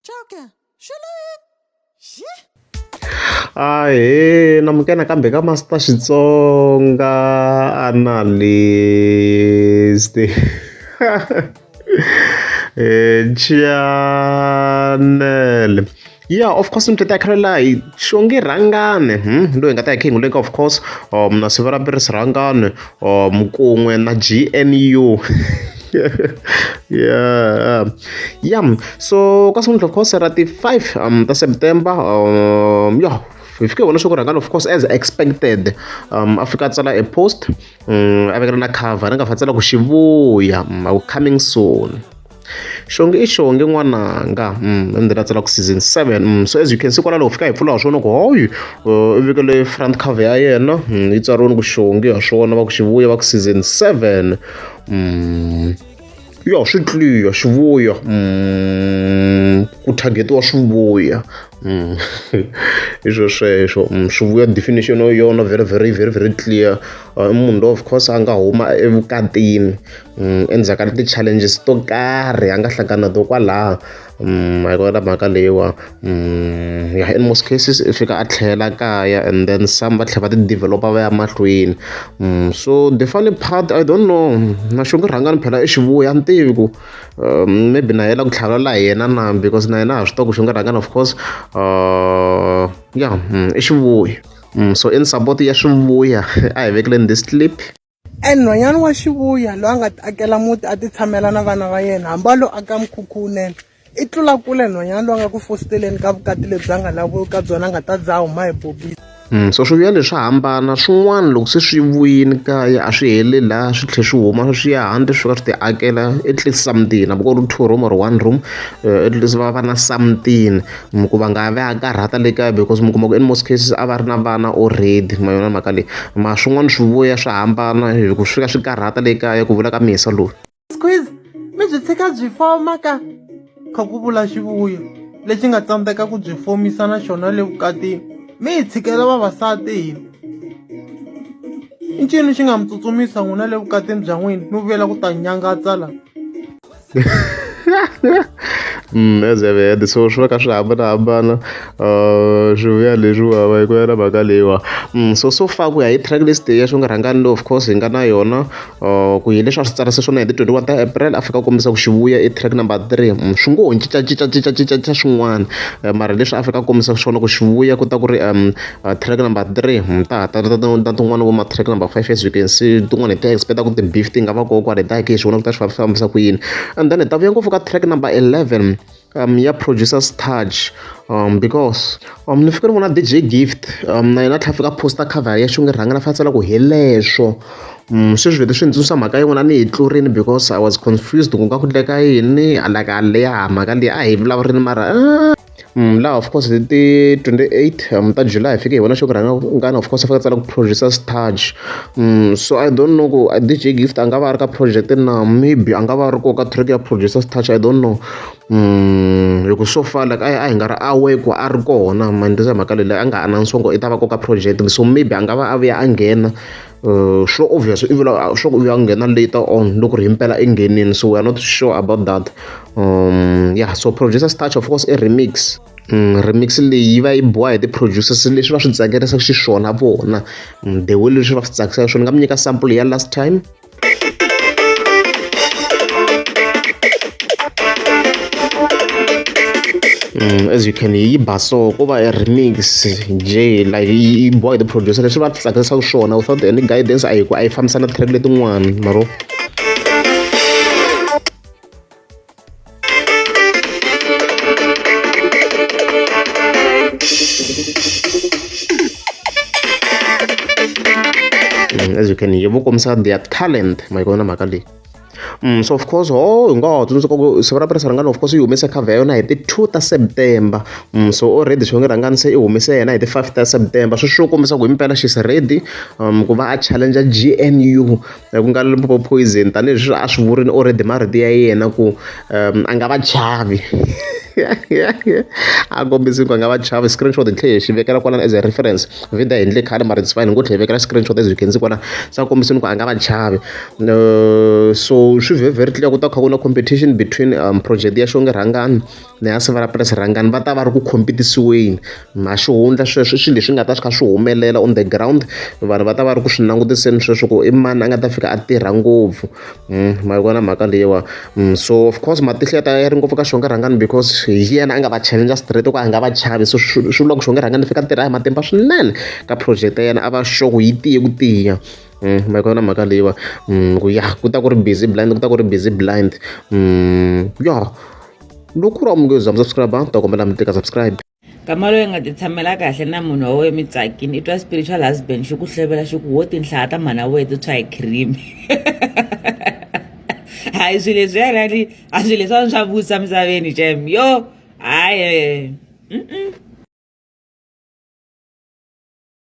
Chauke, Shulain. Yeah. Ahee, namukela kambe ka Master Xitsonga analyst. Channel. Yeah, of course mthetha yakhalela hi xonge rhangane loyi hi nga ta hi khengulenka of course na siva ra mbirhi sirhangane mukun'we na GNU. Yeah, so ka siku of course ra ti 5 ta September yeah, hi fike vona swa ku rhangana of course as expected a fika a tsala a post a vekela na cover ni nga fa tsala ku xivuya coming soon. Xonge i xonge n'wananga ende la tsala ku season 7 so as you can see kwala loko fika hi pfula wa swona ku hoyi i vekele front cover ya yena yi tsariwini ku xonge ha swona va ku xivuya va ku season 7 ya swi clear xivuya ku targetiwa swivuya hi swo sweswo swivuya definition yona very clear munhu loyi of course a nga huma evukatini endzhaku ka ti-challenges to karhi a nga hlangana to kwalaha a yi kona mhaka leyiwa yeah, in most cases i fika a tlhela kaya and then some va tlhela va ti-developa va ya mahlweni so the funny part I don't know na xonge rhangani phela i xivuya a ni tivi ku maybe na yela ku tlhavela yena na because na yena ha swi tiva ku xonge rhangani of course yeah i xivuya so in support ya swivuya a hi vekeleni this clip. Nhwanyana wa xivuya loyi a nga ti akela muti a ti tshamela na vana va yena hamba lo aka mukhukhunene i tlula kule nhwanyana loyi a nga ku fositeleni ka vukati lebyi a nga lavi ka byona a nga ta dzaha huma hi bobisi. So swivuya leswi hambana swin'wana loko se swi vuyini kaya a swi heleli laha swi tlhela swi huma swi ya handle swi fika swi ti akela at least something hambi ku ri 2 room or 1 room at least va va na something ku va nga ve a karhata le kaya because mi kuma ku in most cases a va ri na vana already ma yona mhaka leyi ma swin'wana swivuya swi hambana hi ku swi fika swi karhata le kaya ku vula ka misa loyi squeeze mi byi tshika byi foma ka kha ku vula xivuya lexi nga tsandzeka ku byi fomisa na xona le vukatini mi hi tshikela vavasati hina i ncini xi nga mi tsutsumisa n'wina le vukatini bya n'wina mi vuyela ku ta nyangatsa la as evede so swi va ka swi hambanahambana swivuya leswiwa va hi ku ya na mhaka leyiwa so far ku ya hi track list ya xonge rhangani lo of course hi nga na yona ku hi leswi a swi tsarise swona hi ti 21 ta April a fika kombisa ku xivuya i track number 3 swi ngo ho cincacinca swin'wana mara leswi a fika kombisa swona ku xivuya ku ta ku ri track number 3 ta tin'wana vo ma track number 5 as you can see tin'wana hi ta expecta ku ti-beef ti nga va koho kwala hi ta hi hi swona ku ta swi fambisa ku yini and then hi ta vuya ngopfu ka track number 11 ya producers touch because ni fika ni vona DJ Gift na yena tlha fika poster cover ya xonge rhangana fa tsala ku hi leswo sweswi vhete swi ni tsundzuxa mhaka yin'wana ni hi tlurini because I was confused ku nga ku endleka yini alaka leya mhaka leyi a hi vulavurini mara laha of course hi ti 28 ta July hi fike hi vona xonge rhangana of course a fika tsala ku producers touch so I don't know ku DJ Gift a nga va a ri ka project na maybe a nga va a ri koho ka track ya producers touch I don't know loko so far like a hi nga ri awe ku a ri kona mandisa mhaka leyi a nga announce-wango i ta va koka project so maybe a nga va a vuya a nghena sure obvious i vula sure u ya nghena later on loko ri himpela enghenini so we are not sure about that yeah so producers touch of course i remix remix leyi yi va yi boha hi ti-producers leswi va swi tsakerisaka xiswona vona the way leswi va swi tsakisaka swona ni nga mi nyika sample ya last time. As you can yi baso ko va a remix j like yi boy the producer leswi va tsakisaka swona without any guidance a yi fambisana track letin'wana maro as you can yi vo kombisa their talent ma yi kona mhaka leyi so of course hi nga ha tsundzuka ku siku ra rhangana of course yi humese cover ya yona hi ti 2 ta September so already xonge rhangana se i humese yena hi ti 5 ta September swo kombisa ku himpela she's ready ku va a challenge GNU ku nga Limpopo Poison tanihileswi a swi vurini already marito ya yena ku a nga va chavi a kombisini ku a nga va chavi screenshot hi tlhe hi xi vekela kwalani as a reference vida hi endle khale mara it's fine ngo tlhe hi vekela screenshot as you can see kwala sa kombisini ku a nga va chavi so swi very clear ku ta kha ku na competition between project ya xonge rhangani na ya Sivara Plus rhangani va ta va ri ku competisiweni ma xihundla sweswo i swilo leswi nga ta swi kha swi humelela on the ground vanhu va ta va ri ku swi langutiseni sweswo ku i mani a nga ta fika a tirha ngopfu ma yi vona mhaka leyiwa so of course matihlo ya ta ya ri ngopfu ka xonge rhangani because hi yena a nga va challenger straight ku a nga va chavi so swi vula ku xonge rhangani fika tirha hi matimba swinene ka project ya yena a va sure ku yi tiye ku tiya ma kona mhaka leyiwa ku ya ku ta ku ri busy blind ku ta ku ri busy blind ya loko ku ri munghezi mi subscribe ta kombela mi teka subscribe kama loyi nga ti tshamela kahle na munhu wa wena mi tsakini i twa spiritual husband xi ku hlevela xi ku wo tinhlaya ta mhana wena ti tshwa hi cream hayi swilo leswi a swilo leswi a swa vusa misaveni jam yo hayi